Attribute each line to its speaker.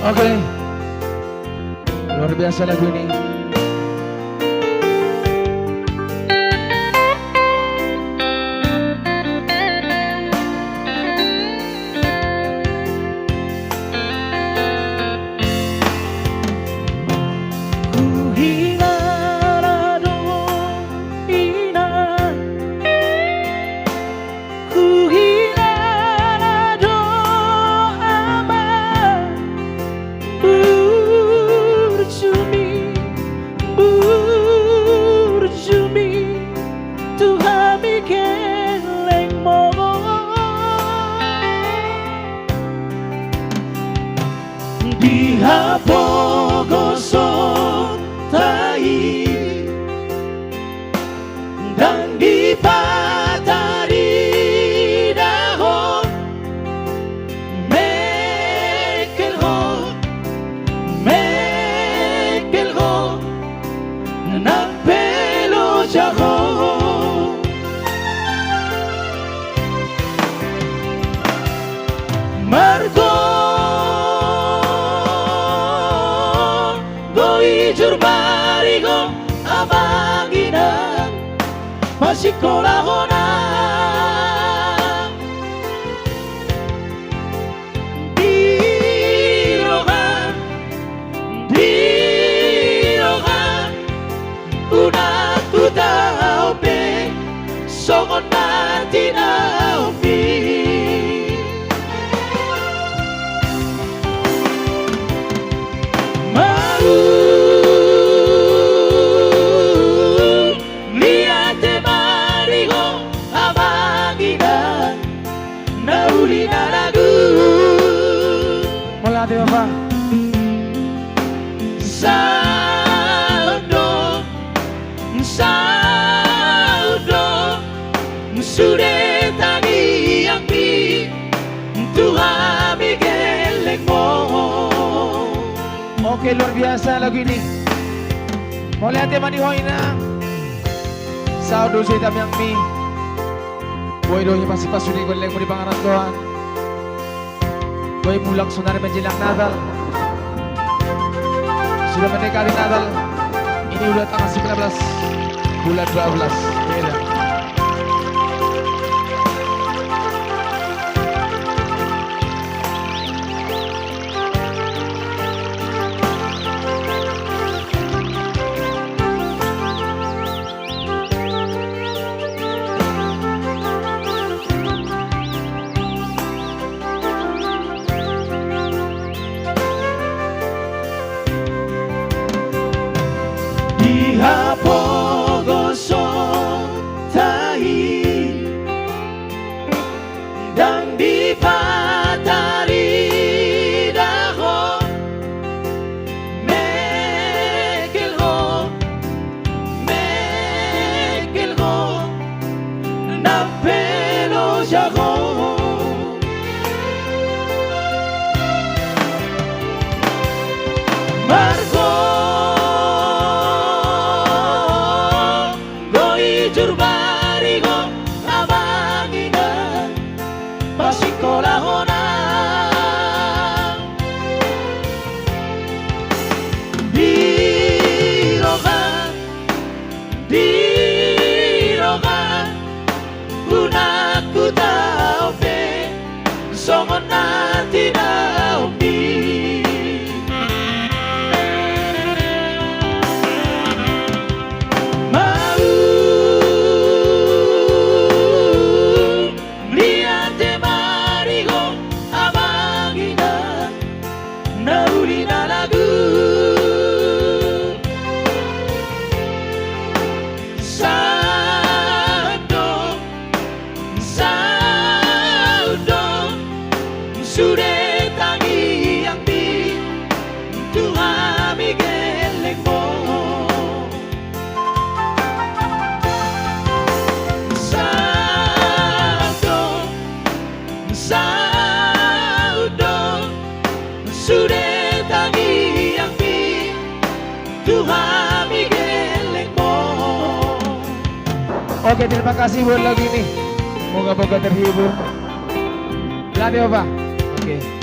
Speaker 1: Oke, luar biasa lagu ini.
Speaker 2: Diha pogoso tai dan dipatari daho mekelho napelo jaho Margo Jurbarigo abanginan masikola dirohan una tutau pe songon mati naupi
Speaker 1: Mulai Bapak.
Speaker 2: Saudo sudah tadi yang di Tuhan migelengmo.
Speaker 1: Oke, luar biasa lagu ini. Mulai hati mani hoina. Saudo saya yang mi. Boy dohi pasti pasuni goleng mo di pangaran Tuhan. Boy mulang sunar menjelang Natal. Sudah mendekati Natal. Ini udah tanggal 19 bulan 12. Beda.
Speaker 2: Diha pogoso tai dan dipatari daho mekelho napelo jaho Jurbarigo abanginan pasikolahona dirogan unaku tau pe songon nanti naumbi sudah tangi yang di Tuhan migelengmo saudo sudah tangi yang di Tuhan migelengmo.
Speaker 1: Oke, terima kasih buat lagu ini. Moga-moga terhibur. Lade Bapak. Oke.